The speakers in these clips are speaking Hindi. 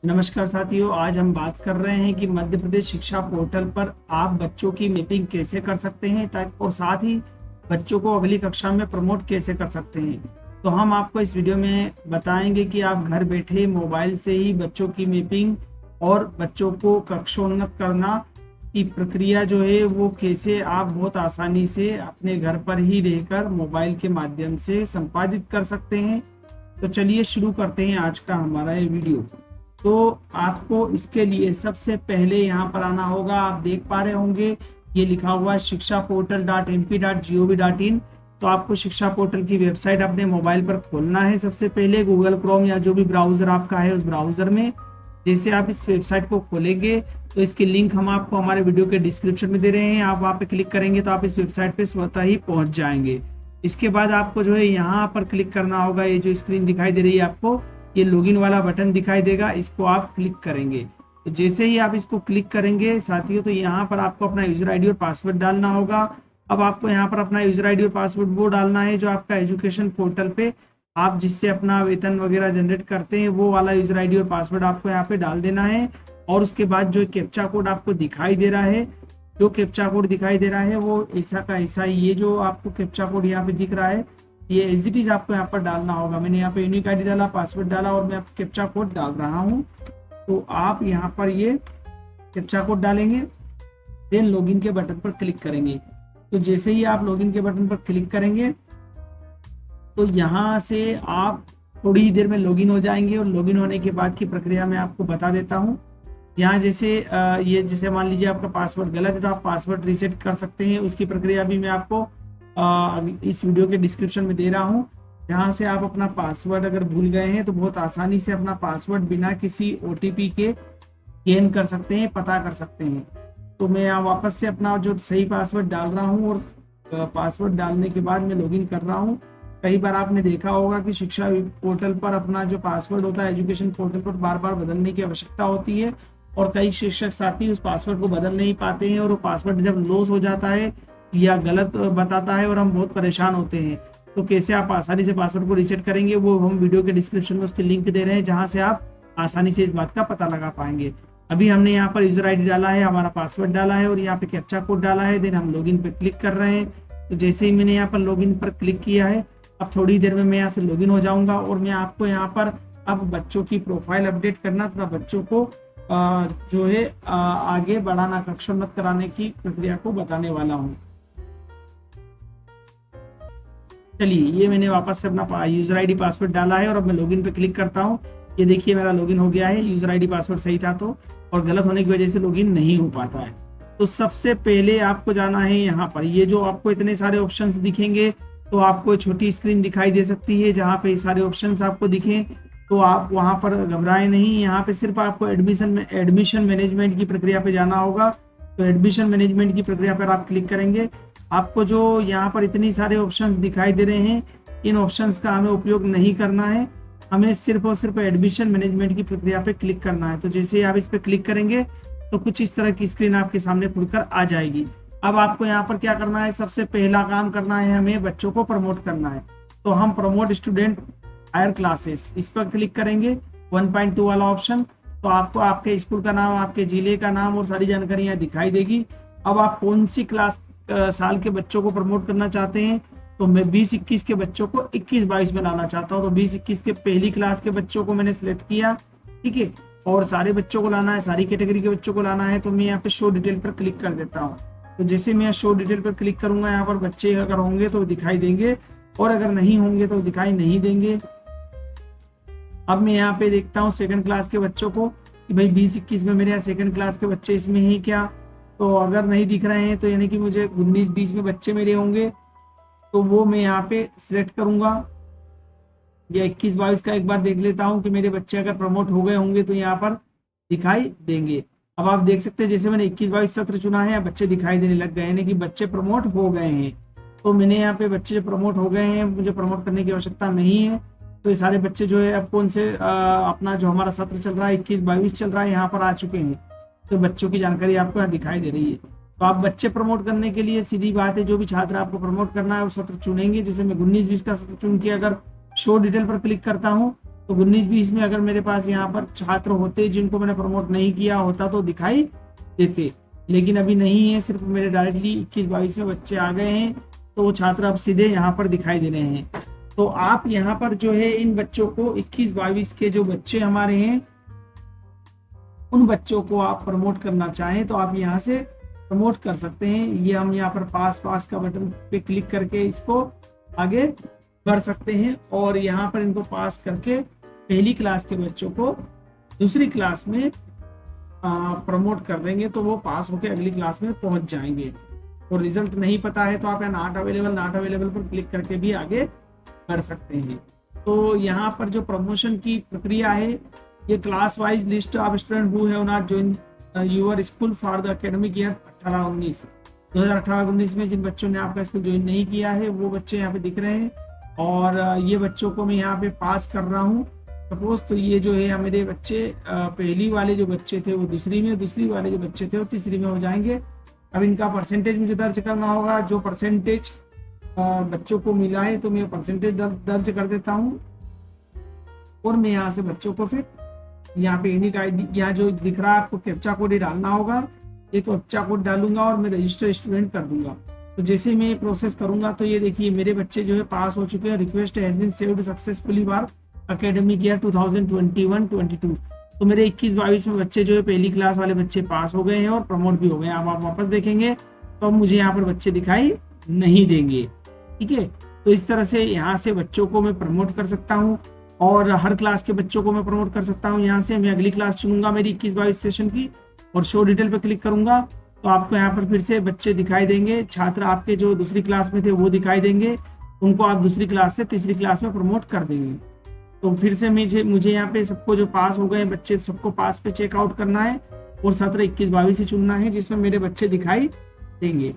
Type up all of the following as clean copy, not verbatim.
नमस्कार साथियों, आज हम बात कर रहे हैं कि मध्य प्रदेश शिक्षा पोर्टल पर आप बच्चों की मैपिंग कैसे कर सकते हैं ताकि और साथ ही बच्चों को अगली कक्षा में प्रमोट कैसे कर सकते हैं। तो हम आपको इस वीडियो में बताएंगे कि आप घर बैठे मोबाइल से ही बच्चों की मैपिंग और बच्चों को कक्षोन्नत करना की प्रक्रिया जो है वो कैसे आप बहुत आसानी से अपने घर पर ही रहकर मोबाइल के माध्यम से संपादित कर सकते हैं। तो चलिए शुरू करते हैं आज का हमारा ये वीडियो। तो आपको इसके लिए सबसे पहले यहाँ पर आना होगा। आप देख पा रहे होंगे ये लिखा हुआ है shikshaportal.mp.gov.in। तो आपको शिक्षा पोर्टल की वेबसाइट अपने मोबाइल पर खोलना है। सबसे पहले गूगल क्रोम या जो भी ब्राउजर आपका है उस ब्राउजर में जैसे आप इस वेबसाइट को खोलेंगे तो इसकी लिंक हम आपको हमारे वीडियो के डिस्क्रिप्शन में दे रहे हैं। आप वहाँ पे क्लिक करेंगे तो आप इस वेबसाइट पे स्वतः ही पहुंच जाएंगे। इसके बाद आपको जो है यहाँ पर क्लिक करना होगा। ये जो स्क्रीन दिखाई दे रही है आपको, ये लॉगिन वाला बटन दिखाई देगा, इसको आप क्लिक करेंगे। तो जैसे ही आप इसको क्लिक करेंगे साथियों, तो यहाँ पर आपको अपना यूजर आईडी और पासवर्ड डालना होगा। अब आपको यहाँ पर अपना यूजर आईडी और पासवर्ड वो डालना है जो आपका एजुकेशन पोर्टल पे आप जिससे अपना वेतन वगैरह जनरेट करते हैं, वो वाला यूजर आईडी और पासवर्ड आपको यहाँ पे डाल देना है। और उसके बाद जो कैप्चा कोड आपको दिखाई दे रहा है, जो कैप्चा कोड दिखाई दे रहा है वो ऐसा का ऐसा ही, ये जो आपको कैप्चा कोड यहाँ पे दिख रहा है ये एज इट इज आपको यहाँ पर डालना होगा। मैंने यहाँ पे यूनिक आईडी डाला, पासवर्ड डाला और मैं कैप्चा कोड डाल रहा हूँ। तो आप यहाँ पर ये कैप्चा कोड डालेंगे, देन लॉगिन के बटन पर क्लिक करेंगे। तो जैसे ही आप लॉगिन के बटन पर क्लिक करेंगे तो यहाँ से आप थोड़ी ही देर में लॉगिन हो जाएंगे। और लॉगिन होने के बाद की प्रक्रिया मैं आपको बता देता हूँ। यहाँ जैसे ये जैसे मान लीजिए आपका पासवर्ड गलत है तो आप पासवर्ड रीसेट कर सकते हैं। उसकी प्रक्रिया भी मैं आपको इस वीडियो के डिस्क्रिप्शन में दे रहा हूँ। जहाँ से आप अपना पासवर्ड अगर भूल गए हैं तो बहुत आसानी से अपना पासवर्ड बिना किसी OTP के गेन कर सकते हैं, पता कर सकते हैं। तो मैं यहाँ वापस से अपना जो सही पासवर्ड डाल रहा हूँ और पासवर्ड डालने के बाद मैं लॉगिन कर रहा हूँ। कई बार आपने देखा होगा कि शिक्षा पोर्टल पर अपना जो पासवर्ड होता है एजुकेशन पोर्टल पर बार बार बदलने की आवश्यकता होती है और कई शिक्षक साथी उस पासवर्ड को बदल नहीं पाते हैं और वो पासवर्ड जब लॉस हो जाता है या गलत बताता है और हम बहुत परेशान होते हैं। तो कैसे आप आसानी से पासवर्ड को रीसेट करेंगे वो हम वीडियो के डिस्क्रिप्शन में उसकी लिंक दे रहे हैं, जहां से आप आसानी से इस बात का पता लगा पाएंगे। अभी हमने यहाँ पर यूजर आईडी डाला है, हमारा पासवर्ड डाला है और यहाँ पे कैप्चा कोड डाला है, देन हम लॉगिन पे क्लिक कर रहे हैं। तो जैसे ही मैंने यहाँ पर लॉगिन पर क्लिक किया है, अब थोड़ी देर में मैं यहाँ से लॉगिन हो जाऊंगा और मैं आपको यहाँ पर अब बच्चों की प्रोफाइल अपडेट करना तथा बच्चों को जो है आगे बढ़ाना, कक्षोन्नत कराने की प्रक्रिया को बताने वाला हूँ। चलिए, ये मैंने वापस से अपना यूजर आईडी पासवर्ड डाला है और अब मैं लॉगिन पे क्लिक करता हूँ। ये देखिए मेरा लॉगिन हो गया है। यूजर आईडी पासवर्ड सही था तो, और गलत होने की वजह से लॉगिन नहीं हो पाता है। तो सबसे पहले आपको जाना है यहाँ पर, ये जो आपको इतने सारे ऑप्शंस दिखेंगे तो आपको छोटी स्क्रीन दिखाई दे सकती है जहाँ पे सारे ऑप्शंस आपको दिखें। तो आप वहाँ पर घबराएं नहीं, यहाँ पे सिर्फ आपको एडमिशन मैनेजमेंट की प्रक्रिया पे जाना होगा। तो एडमिशन मैनेजमेंट की प्रक्रिया पर आप क्लिक करेंगे। आपको जो यहाँ पर इतनी सारे ऑप्शंस दिखाई दे रहे हैं, इन ऑप्शंस का हमें उपयोग नहीं करना है। हमें सिर्फ और सिर्फ एडमिशन मैनेजमेंट की प्रक्रिया पे क्लिक करना है। तो जैसे ही आप इस पे क्लिक करेंगे तो कुछ इस तरह की स्क्रीन आपके सामने खुलकर आ जाएगी। अब आपको यहाँ पर क्या करना है, सबसे पहला काम करना है, हमें बच्चों को प्रमोट करना है। तो हम प्रमोट स्टूडेंट हायर क्लासेस इस पर क्लिक करेंगे, 1.2 वाला ऑप्शन। तो आपको आपके स्कूल का नाम, आपके जिले का नाम और सारी जानकारी यहाँ दिखाई देगी। अब आप कौन सी क्लास साल के बच्चों को प्रमोट करना चाहते हैं, तो मैं 20-21 के बच्चों को 21-22 में लाना चाहता हूँ। तो 20-21 के पहली क्लास के बच्चों को मैंने सिलेक्ट किया, ठीक है। और सारे बच्चों को लाना है, सारी कैटेगरी के बच्चों को लाना है। तो मैं यहाँ पे शो डिटेल पर क्लिक कर देता हूँ। तो जैसे मैं शो डिटेल पर क्लिक करूंगा, यहाँ पर बच्चे अगर होंगे तो दिखाई देंगे और अगर नहीं होंगे तो दिखाई नहीं देंगे। अब मैं यहाँ पे देखता हूँ सेकंड क्लास के बच्चों को कि भाई 20-21 में मेरे यहाँ सेकंड क्लास के बच्चे इसमें हैं क्या। तो अगर नहीं दिख रहे हैं तो यानी कि मुझे 19-20 में बच्चे मेरे होंगे, तो वो मैं यहाँ पे सिलेक्ट करूंगा। या 21-22 का एक बार देख लेता हूँ कि मेरे बच्चे अगर प्रमोट हो गए होंगे तो यहाँ पर दिखाई देंगे। अब आप देख सकते हैं जैसे मैंने 21-22 सत्र चुना है, बच्चे दिखाई देने लग गए, यानी कि बच्चे प्रमोट हो गए हैं। तो मैंने यहाँ पे बच्चे प्रमोट हो गए हैं, मुझे प्रमोट करने की आवश्यकता नहीं है। तो ये सारे बच्चे जो है अब कौन से अपना जो हमारा सत्र चल रहा है 21-22 चल रहा है, यहाँ पर आ चुके हैं। तो बच्चों की जानकारी आपको यहाँ दिखाई दे रही है। तो आप बच्चे प्रमोट करने के लिए सीधी बात है, जो भी छात्र आपको प्रमोट करना है वो सत्र चुनेंगे। जैसे मैं 19-20 का सत्र चुन के अगर शो डिटेल पर क्लिक करता हूँ तो 19-20 में अगर मेरे पास यहाँ पर छात्र होते जिनको मैंने प्रमोट नहीं किया होता तो दिखाई देते, लेकिन अभी नहीं है, सिर्फ मेरे डायरेक्टली 21-22 में बच्चे आ गए हैं, तो वो छात्र अब सीधे यहाँ पर दिखाई दे रहे हैं। तो आप यहाँ पर जो है इन बच्चों को 21-22 के जो बच्चे हमारे हैं उन बच्चों को आप प्रमोट करना चाहें तो आप यहाँ से प्रमोट कर सकते हैं। ये हम यहाँ पर पास का बटन पे क्लिक करके इसको आगे बढ़ सकते हैं और यहाँ पर इनको पास करके पहली क्लास के बच्चों को दूसरी क्लास में प्रमोट कर देंगे, तो वो पास होकर अगली क्लास में पहुंच जाएंगे। और रिजल्ट नहीं पता है तो आप यहाँ नॉट अवेलेबल पर क्लिक करके भी आगे बढ़ सकते हैं। तो यहाँ पर जो प्रमोशन की प्रक्रिया है, ये class wise list of student who have not join your school for the academic year 2018-19 में जिन बच्चों ने आपका स्कूल ज्वाइन नहीं किया है वो बच्चे यहाँ पे दिख रहे हैं, और ये बच्चों को मैं यहाँ पे पास कर रहा हूँ सपोज। तो ये जो है मेरे बच्चे पहली वाले जो बच्चे थे वो दूसरी में, दूसरी वाले जो बच्चे थे वो तीसरी में हो जाएंगे। अब इनका परसेंटेज मुझे दर्ज करना होगा, जो परसेंटेज बच्चों को मिला है तो मैं परसेंटेज दर्ज कर देता हूँ, और मैं यहाँ से बच्चों को फिर यहाँ पे यूनिक आईडी, यहाँ जो दिख रहा है आपको कैप्चा कोड ही डालना होगा, एक कैप्चा कोड डालूंगा और मैं रजिस्टर स्टूडेंट कर दूंगा। तो जैसे मैं प्रोसेस करूंगा तो ये देखिए मेरे बच्चे जो है पास हो चुके हैं। Request has been saved successfully for academic year 2021-22। तो मेरे 21-22 में बच्चे जो है पहली क्लास वाले बच्चे पास हो गए हैं और प्रमोट भी हो गए हैं। अब आप वापस देखेंगे तो अब मुझे यहाँ पर बच्चे दिखाई नहीं देंगे, ठीक है। तो इस तरह से यहाँ से बच्चों को मैं प्रमोट कर सकता हूँ और हर क्लास के बच्चों को मैं प्रमोट कर सकता हूँ। यहाँ से मैं अगली क्लास चुनूंगा मेरी 21-22 सेशन की और शो डिटेल पे क्लिक करूंगा तो आपको यहाँ पर फिर से बच्चे दिखाई देंगे। छात्र आपके जो दूसरी क्लास में थे वो दिखाई देंगे, उनको आप दूसरी क्लास से तीसरी क्लास में प्रमोट कर देंगे। तो फिर से मुझे यहाँ पे सबको जो पास हो गए बच्चे सबको पास पे चेकआउट करना है और 17, 21, 22 ही चुनना है जिसमें मेरे बच्चे दिखाई देंगे।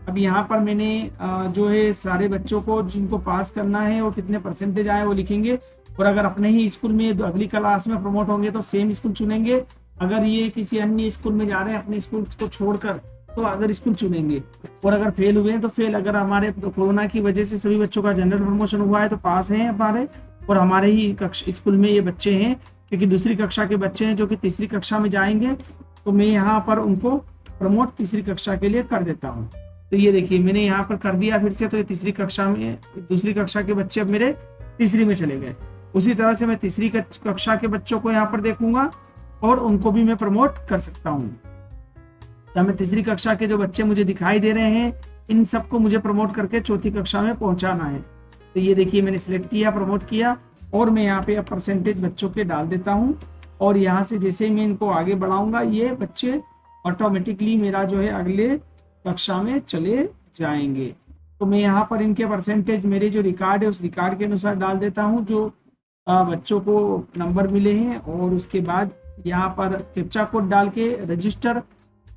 अब यहाँ पर मैंने जो है सारे बच्चों को जिनको पास करना है और कितने परसेंटेज आए वो लिखेंगे, और अगर अपने ही स्कूल में तो अगली क्लास में प्रमोट होंगे तो सेम स्कूल चुनेंगे, अगर ये किसी अन्य स्कूल में जा रहे हैं अपने स्कूल को छोड़कर तो अदर स्कूल चुनेंगे, और अगर फेल हुए हैं तो फेल। अगर हमारे कोरोना की वजह से सभी बच्चों का जनरल प्रमोशन हुआ है तो पास हैं हमारे, और हमारे ही स्कूल में ये बच्चे हैं क्योंकि दूसरी कक्षा के बच्चे हैं जो कि तीसरी कक्षा में जाएंगे, तो मैं यहाँ पर उनको प्रमोट तीसरी कक्षा के लिए कर देता हूँ। तो ये देखिए मैंने यहाँ पर कर दिया फिर से, तो ये तीसरी कक्षा में दूसरी कक्षा के बच्चे अब मेरे तीसरी में चले गए। उसी तरह से मैं तीसरी कक्षा के बच्चों को यहाँ पर देखूंगा और उनको भी मैं प्रमोट कर सकता हूँ। तो मैं तीसरी कक्षा के जो बच्चे मुझे दिखाई दे रहे हैं इन सबको मुझे प्रमोट करके चौथी कक्षा में पहुंचाना है। तो ये देखिए मैंने सिलेक्ट किया, प्रमोट किया, और मैं यहाँ पे परसेंटेज बच्चों के डाल देता हूँ, और यहाँ से जैसे ही मैं इनको आगे बढ़ाऊंगा ये बच्चे ऑटोमेटिकली मेरा जो है अगले कक्षा में चले जाएंगे। तो मैं यहाँ पर इनके परसेंटेज मेरे जो रिकॉर्ड है उस रिकॉर्ड के अनुसार डाल देता हूँ जो बच्चों को नंबर मिले हैं, और उसके बाद यहाँ पर कैप्चा कोड डाल के रजिस्टर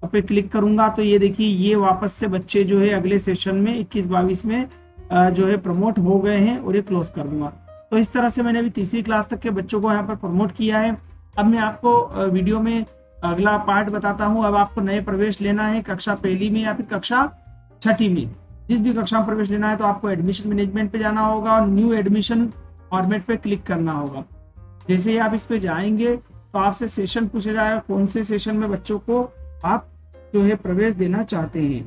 पे क्लिक करूंगा तो ये देखिए ये वापस से बच्चे जो है अगले सेशन में 21-22 में जो है प्रमोट हो गए हैं, और ये क्लोज कर दूंगा। तो इस तरह से मैंने अभी तीसरी क्लास तक के बच्चों को यहाँ पर प्रमोट किया है। अब मैं आपको वीडियो में अगला पार्ट बताता हूँ। अब आपको नए प्रवेश लेना है कक्षा पहली में या फिर कक्षा छठी में, जिस भी कक्षा में प्रवेश लेना है तो आपको एडमिशन मैनेजमेंट पे जाना होगा और न्यू एडमिशन फॉर्मेट पे क्लिक करना होगा। जैसे ही आप इस पे जाएंगे तो आपसे सेशन पूछा जाएगा कौन से सेशन में बच्चों को आप जो है प्रवेश देना चाहते हैं।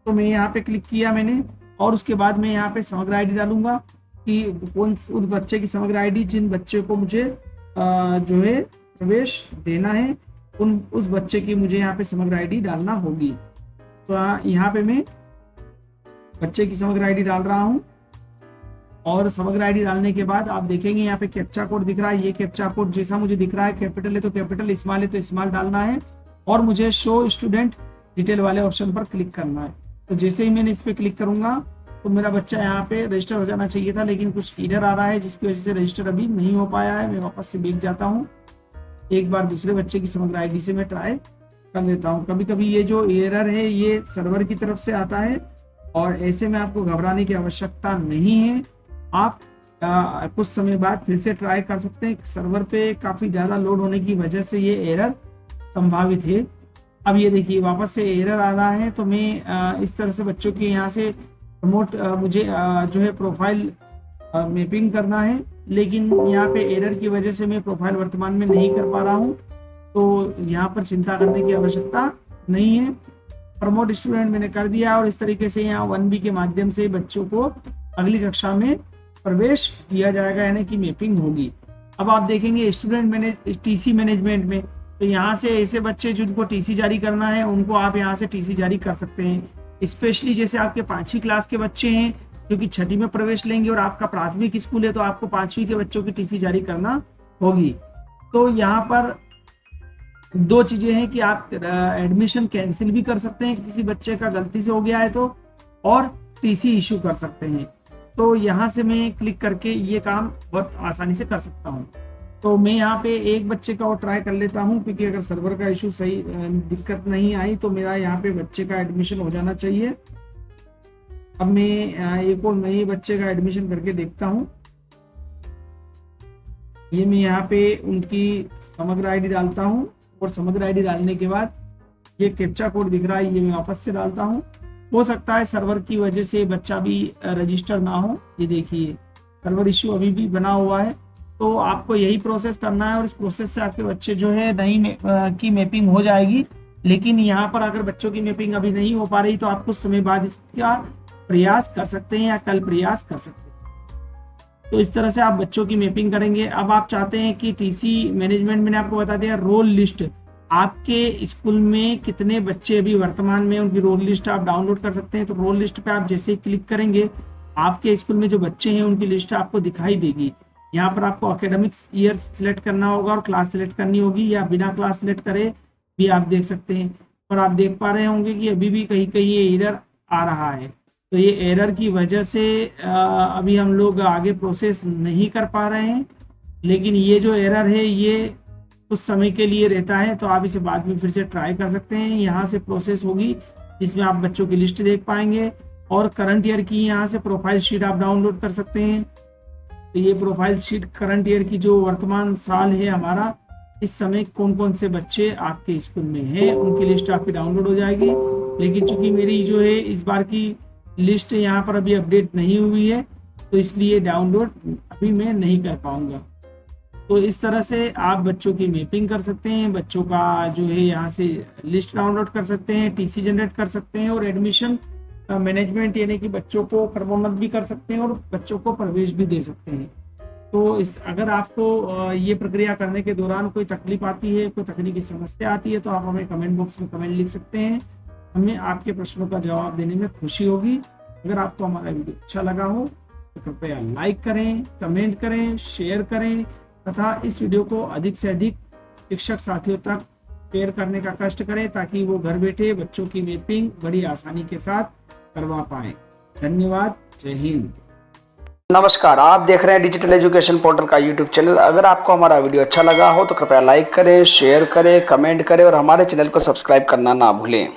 तो मैं यहाँ पे क्लिक किया मैंने, और उसके बाद मैं यहाँ पे समग्र आईडी डालूंगा कि कौन उस बच्चे की समग्र आईडी जिन बच्चे को मुझे जो है प्रवेश देना है उस बच्चे की मुझे यहाँ पे समग्र आईडी डालना होगी। तो यहाँ पे मैं बच्चे की समग्र आईडी डाल रहा हूँ, और समग्र आईडी डालने के बाद आप देखेंगे यहाँ पे कैप्चा कोड दिख रहा है। ये कैप्चा कोड जैसा मुझे दिख रहा है, कैपिटल है तो कैपिटल, स्मॉल है तो स्मॉल डालना है, और मुझे शो स्टूडेंट डिटेल वाले ऑप्शन पर क्लिक करना है। तो जैसे ही मैंने इस पे क्लिक करूंगा तो मेरा बच्चा यहाँ पे रजिस्टर हो जाना चाहिए था, लेकिन कुछ एरर आ रहा है जिसकी वजह से रजिस्टर अभी नहीं हो पाया है। मैं वापस से बैक जाता हूँ, एक बार दूसरे बच्चे की समग्र आईडी से मैं ट्राई कर देता हूँ। कभी कभी ये जो एरर है ये सर्वर की तरफ से आता है, और ऐसे में आपको घबराने की आवश्यकता नहीं है। आप कुछ समय बाद फिर से ट्राई कर सकते हैं। सर्वर पे काफी ज्यादा लोड होने की वजह से ये एरर संभावित है। अब ये देखिए वापस से एरर आ रहा है, तो मैं इस तरह से बच्चों के यहाँ से प्रमोट मुझे जो है प्रोफाइल मैपिंग करना है, लेकिन यहाँ पे एरर की वजह से मैं प्रोफाइल वर्तमान में नहीं कर पा रहा हूँ, तो यहाँ पर चिंता करने की आवश्यकता नहीं है। प्रमोट स्टूडेंट मैंने कर दिया और इस तरीके से यहाँ 1B के माध्यम से बच्चों को अगली कक्षा में प्रवेश दिया जाएगा, यानी कि मैपिंग होगी। अब आप देखेंगे स्टूडेंट टीसी मैनेजमेंट में, तो यहाँ से ऐसे बच्चे जिनको टीसी जारी करना है उनको आप यहाँ से टीसी जारी कर सकते हैं। स्पेशली जैसे आपके 5वीं क्लास के बच्चे हैं जो कि 6ठी में प्रवेश लेंगे और आपका प्राथमिक स्कूल है, तो आपको 5वीं के बच्चों की टीसी जारी करना होगी। तो यहाँ पर 2 चीजें हैं कि आप एडमिशन कैंसिल भी कर सकते हैं किसी बच्चे का गलती से हो गया है तो, और टीसी इशू कर सकते हैं। तो यहाँ से मैं क्लिक करके ये काम बहुत आसानी से कर सकता हूँ। तो मैं यहाँ पे एक बच्चे का और ट्राई कर लेता हूँ, क्योंकि अगर सर्वर का इशू सही दिक्कत नहीं आई तो मेरा यहाँ पे बच्चे का एडमिशन हो जाना चाहिए। अब मैं एक और नए बच्चे का एडमिशन करके देखता हूँ। ये मैं यहाँ पे उनकी समग्र आईडी डालता हूँ और समग्र आईडी डालने के बाद ये कैप्चा कोड दिख रहा है, ये मैं वापस से डालता हूँ। हो सकता है सर्वर की वजह से बच्चा भी रजिस्टर ना हो। ये देखिए सर्वर इश्यू अभी भी बना हुआ है, तो आपको यही प्रोसेस करना है और इस प्रोसेस से आपके बच्चे जो है नई की मैपिंग हो जाएगी। लेकिन यहाँ पर अगर बच्चों की मैपिंग अभी नहीं हो पा रही तो आप कुछ समय बाद इसका प्रयास कर सकते हैं या कल प्रयास कर सकते हैं। तो इस तरह से आप बच्चों की मैपिंग करेंगे। अब आप चाहते हैं कि टीसी मैनेजमेंट मैंने आपको बता दिया, रोल लिस्ट आपके स्कूल में कितने बच्चे अभी वर्तमान में, उनकी रोल लिस्ट आप डाउनलोड कर सकते हैं। तो रोल लिस्ट पे आप जैसे ही क्लिक करेंगे आपके स्कूल में जो बच्चे हैं उनकी लिस्ट आपको दिखाई देगी। यहाँ पर आपको एकेडमिक्स ईयर सिलेक्ट करना होगा और क्लास सिलेक्ट करनी होगी, या बिना क्लास सिलेक्ट करे भी आप देख सकते हैं। और आप देख पा रहे होंगे कि अभी भी कहीं कहीं ये एरर आ रहा है, तो ये एरर की वजह से अभी हम लोग आगे प्रोसेस नहीं कर पा रहे हैं। लेकिन ये जो एरर है ये कुछ समय के लिए रहता है, तो आप इसे बाद में फिर से ट्राई कर सकते हैं। यहाँ से प्रोसेस होगी जिसमें आप बच्चों की लिस्ट देख पाएंगे और करंट ईयर की यहाँ से प्रोफाइल शीट आप डाउनलोड कर सकते हैं। तो ये प्रोफाइल शीट करंट ईयर की जो वर्तमान साल है हमारा, इस समय कौन कौन से बच्चे आपके स्कूल में हैं उनकी लिस्ट आपकी डाउनलोड हो जाएगी। लेकिन चूंकि मेरी जो है इस बार की लिस्ट यहाँ पर अभी अपडेट नहीं हुई है, तो इसलिए डाउनलोड अभी मैं नहीं कर पाऊंगा। तो इस तरह से आप बच्चों की मैपिंग कर सकते हैं, बच्चों का जो है यहाँ से लिस्ट डाउनलोड कर सकते हैं, टीसी जनरेट कर सकते हैं और एडमिशन मैनेजमेंट यानी कि बच्चों को क्रमोन्नत भी कर सकते हैं और बच्चों को प्रवेश भी दे सकते हैं। तो अगर आपको ये प्रक्रिया करने के दौरान कोई तकलीफ आती है, कोई तकनीकी समस्या आती है, तो आप हमें कमेंट बॉक्स में कमेंट लिख सकते हैं। हमें आपके प्रश्नों का जवाब देने में खुशी होगी। अगर आपको हमारा वीडियो अच्छा लगा हो तो कृपया लाइक करें, कमेंट करें, शेयर करें तथा इस वीडियो को अधिक से अधिक शिक्षक साथियों तक शेयर करने का कष्ट करें, ताकि वो घर बैठे बच्चों की मैपिंग बड़ी आसानी के साथ करवा पाए। धन्यवाद। जय हिंद। नमस्कार, आप देख रहे हैं डिजिटल एजुकेशन पोर्टल का यूट्यूब चैनल। अगर आपको हमारा वीडियो अच्छा लगा हो तो कृपया लाइक करें, शेयर करें, कमेंट करें और हमारे चैनल को सब्सक्राइब करना ना भूलें।